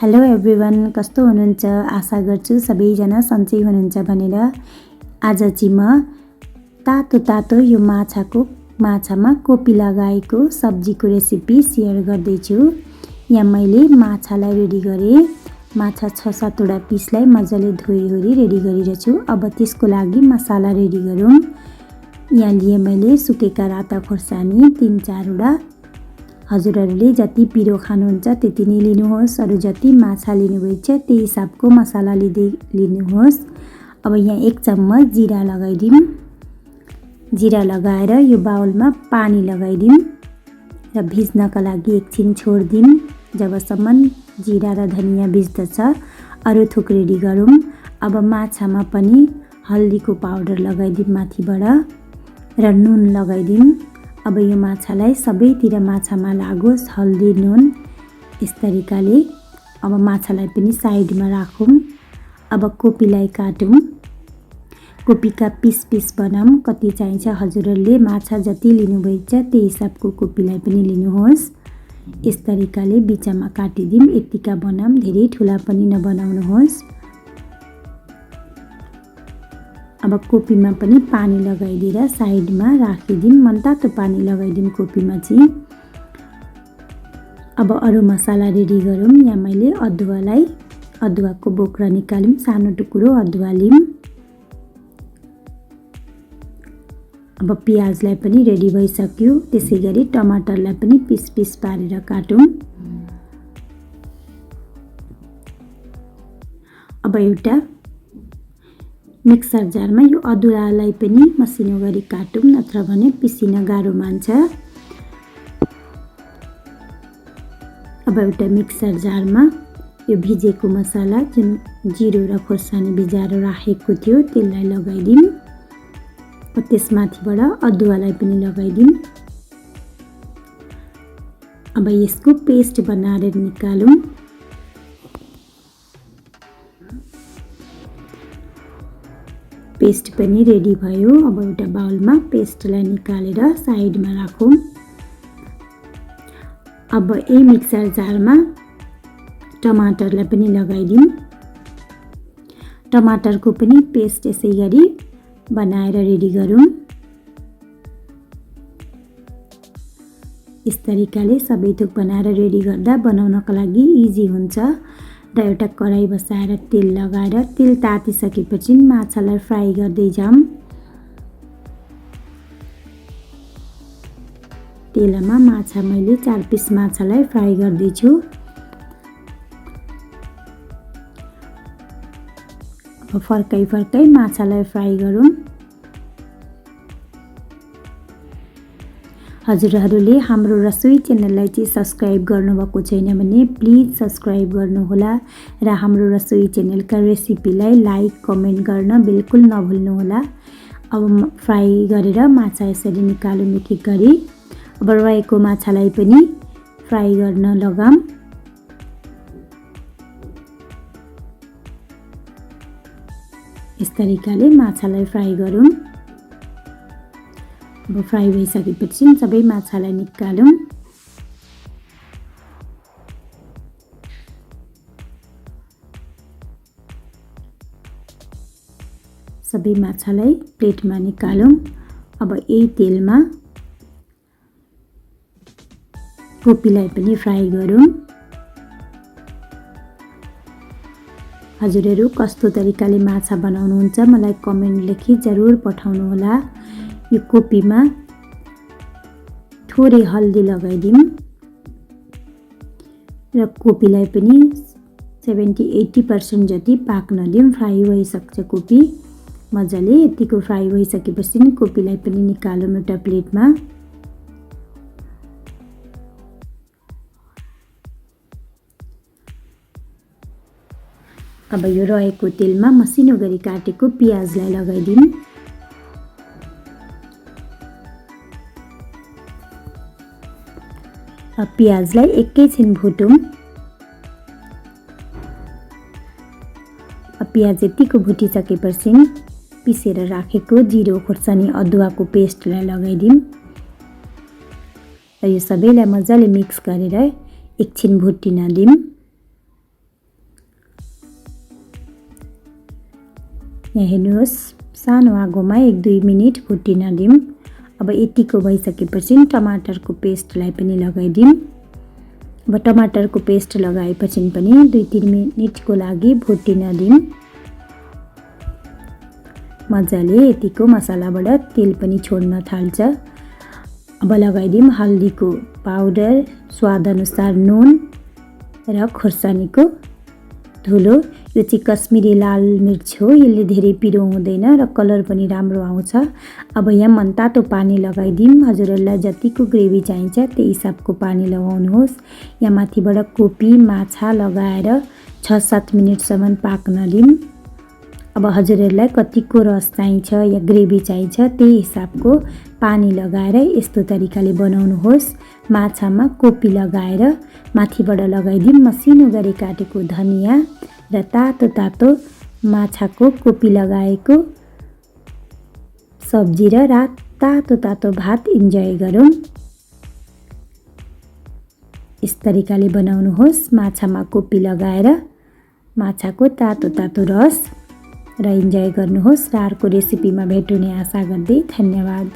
Hello everyone, कस्तो हुनुहुन्छ? आशा गर्छु सबैजना सन्चै हुनुहुन्छ भनेर। आज चाहिँ म तातो यो माछामा कोपी लगाएको सब्जीको रेसिपी सेयर गर्दैछु। यहाँ मैले माछालाई रेडी गरेँ। माछा 6-7 वटा पिसलाई मजाले धोइओरी रेडी गरिरहेछु। अब त्यसको लागि मसाला रेडी गरौँ। यहाँ लिए मैले सुकेका राता खोर्सानी 3-4 वटा। हजुरहरूले जति पिरो खानुहुन्छ त्यति नै लिनुहोस्। अरू जति माछा लिनुभएको छ त्यही हिसाबको मसाला लिनुहोस्। अब यहाँ 1 चम्मच जिरा लगाइदिउँ। जिरा लगाएर यो बाउलमा पानी लगाइदिउँ र भिज्नका लागि एकछिन छोडिदिउँ जबसम्म जिरा र धनिया भिज्दछ। अरू थोक रेडी गरौँ। अब माछामा पनि हल्दीको पाउडर लगाइदिउँ माथिबाट र नुन लगाइदिउँ। अब यो माछालाई सबैतिर माछामा लागोस् हल्दी नुन। यस तरिकाले अब माछालाई पनि साइडमा राखौँ। अब कोपीलाई काटौँ। कोपीका पिस बनाऊँ। कति चाहिन्छ हजुरहरूले माछा जति लिनुभएको छ त्यही हिसाबको कोपीलाई पनि लिनुहोस्। यस तरिकाले बिचमा काटिदिउँ। यतिका बनाऊँ, धेरै ठुला पनि नबनाउनुहोस्। अब कोपीमा पनि पानी लगाइदिएर साइडमा राखिदिउँ। मनतातो पानी लगाइदिउँ कोपीमा चाहिँ। अब अरू मसाला रेडी गरौँ। यहाँ मैले अदुवाको बोक्रा निकाल्यौँ। सानो टुक्रो अदुवा लियौँ। अब प्याजलाई पनि रेडी भइसक्यो। त्यसै गरी टमाटरलाई पनि पिस पारेर काटौँ। अब एउटा मिक्सर जारमा यो अदुवालाई पनि मसिनो गरी काटौँ, नत्र भने पिसिन गाह्रो मान्छ। अब एउटा मिक्सर जारमा यो भिजेको मसाला जुन जिरो र खोर्सानी भिजाएर राखेको थियो त्यसलाई लगाइदिउँ। त्यसमाथिबाट अदुवालाई पनि लगाइदिउँ। अब यसको पेस्ट बनाएर निकालौँ। पेस्ट पनि रेडी भयो। अब एउटा बाउलमा पेस्टलाई निकालेर साइडमा राखौँ। अब यही मिक्सर जारमा टमाटरलाई पनि लगाइदिउँ। टमाटरको पनि पेस्ट यसै गरी बनाएर रेडी गरौँ। यस तरिकाले सबै थोक बनाएर रेडी गर्दा बनाउनका लागि इजी हुन्छ। र एउटा कराई बसाएर तेल लगाएर तेल तातिसकेपछि माछालाई फ्राई गर्दै जाऊँ। तेलमा माछा मैले 4 पिस माछालाई फ्राई गर्दैछु। अब फर्काई माछालाई फ्राई गरौँ। हजुरहरूले हाम्रो रसोई च्यानललाई चाहिँ सब्स्क्राइब गर्नुभएको छैन भने प्लिज सब्स्क्राइब गर्नुहोला र हाम्रो रसोई च्यानलका रेसिपीलाई लाइक कमेन्ट गर्न बिल्कुल नभुल्नुहोला। अब फ्राई गरेर माछा यसरी निकालौँ एक गरी। अब रहेको माछालाई पनि फ्राई गर्न लगाऊँ। यस तरिकाले माछालाई फ्राई गरौँ। अब फ्राई भइसकेपछि सबै माछालाई निकालौँ। सबै माछालाई प्लेटमा निकालौँ। अब यही तेलमा कोपीलाई पनि फ्राई गरौँ। हजुरहरू कस्तो तरिकाले माछा बनाउनुहुन्छ मलाई कमेन्ट लेखी जरुर पठाउनुहोला। यो कोपीमा थोरै हल्दी लगाइदिउँ र कोपीलाई पनि 70-80% जति पाक्न दिउँ। फ्राई भइसक्छ कोपी मजाले। यतिको फ्राई भइसकेपछि कोपीलाई पनि निकालौँ एउटा प्लेटमा। अब यो रहेको तेलमा मसिनो गरी काटेको प्याजलाई लगाइदिउँ। प्याजलाई एकैछिन भुटौँ। प्याज यतिको भुटिसकेपछि पिसेर राखेको जिरो खोर्सानी अदुवाको पेस्टलाई लगाइदिउँ र यो सबैलाई मजाले मिक्स गरेर एकछिन भुटिन दिउँ। यहाँ हेर्नुहोस्, सानो आगोमा 1-2 मिनेट फुटिन दिउँ। अब यतिको भइसकेपछि टमाटरको पेस्टलाई पनि लगाइदिउँ। अब टमाटरको पेस्ट लगाएपछि पनि 2-3 मिनेटको लागि फुटिन दिउँ। मजाले यतिको मसलाबाट तेल पनि छोड्न थाल्छ। अब लगाइदिउँ हल्दीको पाउडर, स्वादअनुसार नुन र खोर्सानीको धुलो। यो चाहिँ कश्मिरी लाल मिर्च हो, यसले धेरै पिरो हुँदैन र कलर पनि राम्रो आउँछ। अब यहाँ मनतातो पानी लगाइदिउँ। हजुरहरूलाई जतिको ग्रेभी चाहिन्छ त्यही हिसाबको पानी लगाउनुहोस्। यहाँ माथिबाट कोपी, माछा लगाएर 6-7 मिनेटसम्म पाक्न दिउँ। अब हजुरहरूलाई कतिको रस चाहिन्छ या ग्रेभी चाहिन्छ त्यही हिसाबको पानी लगाएर यस्तो तरिकाले बनाउनुहोस्। माछामा कोपी लगाएर माथिबाट लगाइदिउँ मसिनो गरी काटेको धनिया र तातो तातो माछाको कोपी लगाएको सब्जी र तातो तातो भात इन्जोय गरौँ। यस तरिकाले बनाउनुहोस्। माछामा कोपी लगाएर माछाको तातो तातो रस र इन्जोय गर्नुहोस्। र अर्को रेसिपीमा भेट्ने आशा गर्दै धन्यवाद।